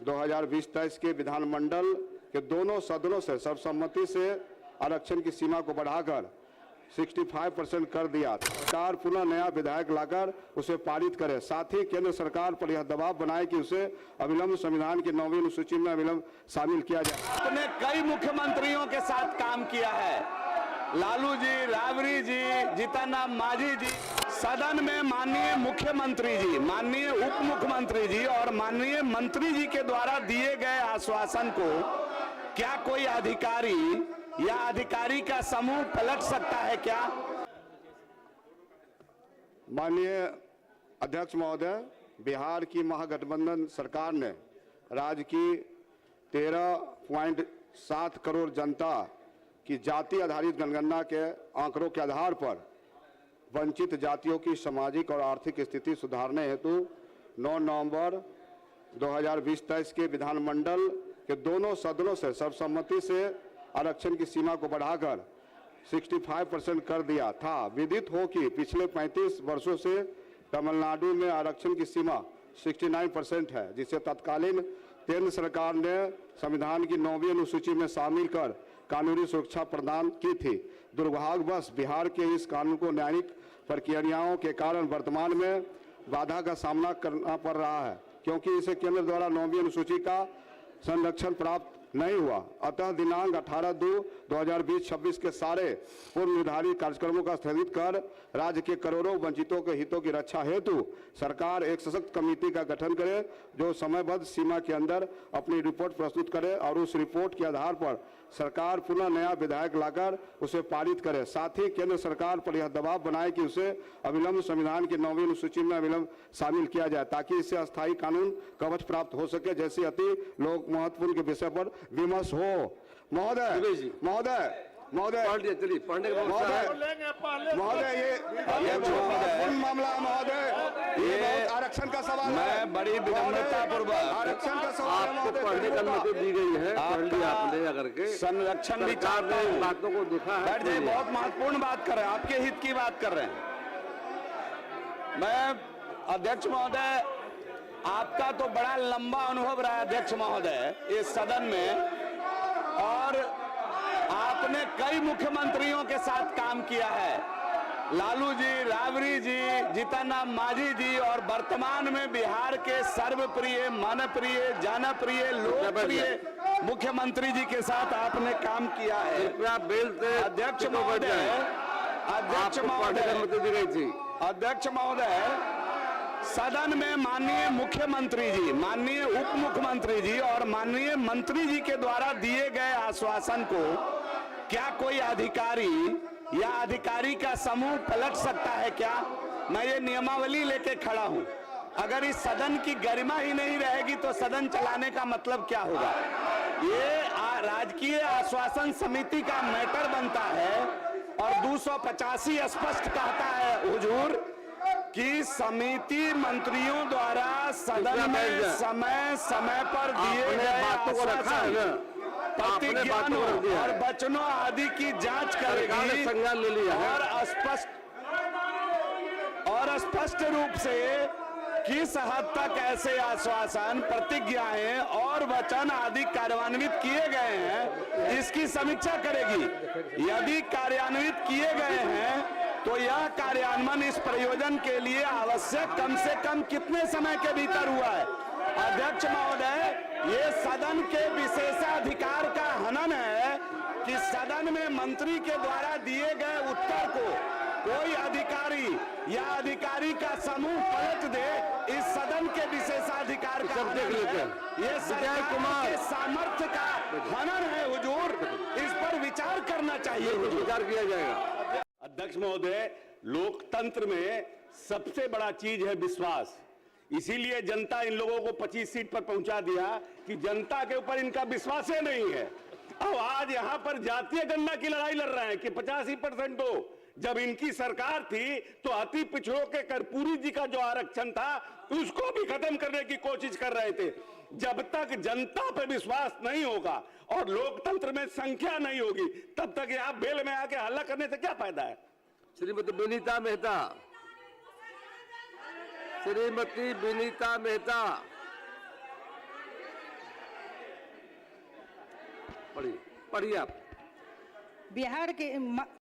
2020-23 के विधानमंडल के दोनों सदनों से सर्वसम्मति से आरक्षण की सीमा को बढ़ाकर 65% कर दिया। सरकार पुनः नया विधायक लाकर उसे पारित करे, साथ ही केंद्र सरकार पर यह दबाव बनाए कि उसे अविलंब संविधान की 9वीं अनुसूची में अविलंब शामिल किया जाए। आपने कई मुख्यमंत्रियों के साथ काम किया है, लालू जी, राबड़ी जी, जीतन राम मांझी जी। सदन में माननीय मुख्यमंत्री जी, माननीय उप मुख्यमंत्री जी और माननीय मंत्री जी के द्वारा दिए गए आश्वासन को क्या कोई अधिकारी या अधिकारी का समूह पलट सकता है क्या? माननीय अध्यक्ष महोदय, बिहार की महागठबंधन सरकार ने राज्य की 13.7 करोड़ जनता की जाति आधारित जनगणना के आंकड़ों के आधार पर वंचित जातियों की सामाजिक और आर्थिक स्थिति सुधारने हेतु 9 नवंबर 2020-23 के विधानमंडल के दोनों सदनों से सर्वसम्मति से आरक्षण की सीमा को बढ़ाकर 65% कर दिया था। विदित हो कि पिछले 35 वर्षों से तमिलनाडु में आरक्षण की सीमा 69% है, जिसे तत्कालीन केंद्र सरकार ने संविधान की 9वीं अनुसूची में शामिल कर कानूनी सुरक्षा प्रदान की थी। दुर्भाग्यवश बिहार के इस कानून को न्यायिक प्रक्रियाओं के कारण वर्तमान में बाधा का सामना करना पड़ रहा है, क्योंकि इसे केंद्र द्वारा 9वीं अनुसूची का संरक्षण प्राप्त नहीं हुआ। अतः दिनांक 18/2/2026 के सारे पूर्व निर्धारित कार्यक्रमों का स्थगित कर राज्य के करोड़ों वंचितों के हितों की रक्षा हेतु सरकार एक सशक्त कमेटी का गठन करे, जो समयबद्ध सीमा के अंदर अपनी रिपोर्ट प्रस्तुत करे और उस रिपोर्ट के आधार पर सरकार पुनः नया विधायक लाकर उसे पारित करे, साथ ही केंद्र सरकार पर यह दबाव बनाए कि उसे अविलंब संविधान की 9वीं अनुसूची में अविलंब शामिल किया जाए, ताकि इससे अस्थायी कानून कवच प्राप्त हो सके, जैसे अति लोक महत्वपूर्ण के विषय पर विमर्श हो। महोदय महोदय महोदय महोदय ये महत्वपूर्ण मामला महोदय, ये आरक्षण का सवाल है। मैं बड़ी विनम्रता पूर्वक आरक्षण का सवाल आपको पढ़ने की अनुमति दी गई है, पढ़ लिया आपने अगर के संरक्षण भी सरकार ने इन बातों को देखा है। बैठ जाइए, बहुत महत्वपूर्ण बात कर रहे हैं, आपके हित की बात कर रहे हैं। मैं अध्यक्ष महोदय, आपका तो बड़ा लंबा अनुभव रहा है अध्यक्ष महोदय इस सदन में, और आपने कई मुख्यमंत्रियों के साथ काम किया है, लालू जी, राबड़ी जी, जीतन राम मांझी जी और वर्तमान में बिहार के सर्वप्रिय, मनप्रिय, जनप्रिय, लोकप्रिय मुख्यमंत्री जी के साथ आपने काम किया है। अध्यक्ष महोदय, अध्यक्ष महोदय, सदन में माननीय मुख्यमंत्री जी, माननीय उप मुख्यमंत्री जी और माननीय मंत्री जी के द्वारा दिए गए आश्वासन को क्या कोई अधिकारी या अधिकारी का समूह पलट सकता है क्या? मैं ये नियमावली लेके खड़ा हूं। अगर इस सदन की गरिमा ही नहीं रहेगी तो सदन चलाने का मतलब क्या होगा? ये राजकीय आश्वासन समिति का मैटर बनता है और 285 स्पष्ट कहता है हुजूर कि समिति मंत्रियों द्वारा सदन में समय समय पर दिए गए आश्वासन, प्रतिज्ञानों और वचनों आदि की जांच करेगी और स्पष्ट रूप से किस हद तक ऐसे आश्वासन, प्रतिज्ञाएं और वचन आदि कार्यान्वित किए गए हैं, इसकी समीक्षा करेगी। यदि कार्यान्वित किए गए हैं तो यह कार्यान्वयन इस प्रयोजन के लिए आवश्यक कम से कम कितने समय के भीतर हुआ है? अध्यक्ष महोदय, ये सदन के विशेषाधिकार का हनन है कि सदन में मंत्री के द्वारा दिए गए उत्तर को कोई अधिकारी या अधिकारी का समूह पलट दे। इस सदन के विशेषाधिकार का हनन है, ये सरकार के सामर्थ्य का हनन है हुजूर, इस पर विचार करना चाहिए, विचार किया जाएगा। अध्यक्ष महोदय, लोकतंत्र में सबसे बड़ा चीज है विश्वास। इसीलिए जनता इन लोगों को 25 सीट पर पहुंचा दिया कि जनता के ऊपर इनका विश्वास ही नहीं है। अब आज यहां पर जातीय गणना की लड़ाई लड़ रहे हैं कि 85% दो। जब इनकी सरकार थी तो अति पिछड़ों के कर्पूरी जी का जो आरक्षण था उसको भी खत्म करने की कोशिश कर रहे थे। जब तक जनता पे विश्वास नहीं होगा और लोकतंत्र में संख्या नहीं होगी, तब तक यहाँ बेल में आके हल्ला करने से क्या फायदा है? श्रीमती विनीता मेहता, श्रीमती विनीता मेहता, पढ़िए पढ़िए आप। बिहार के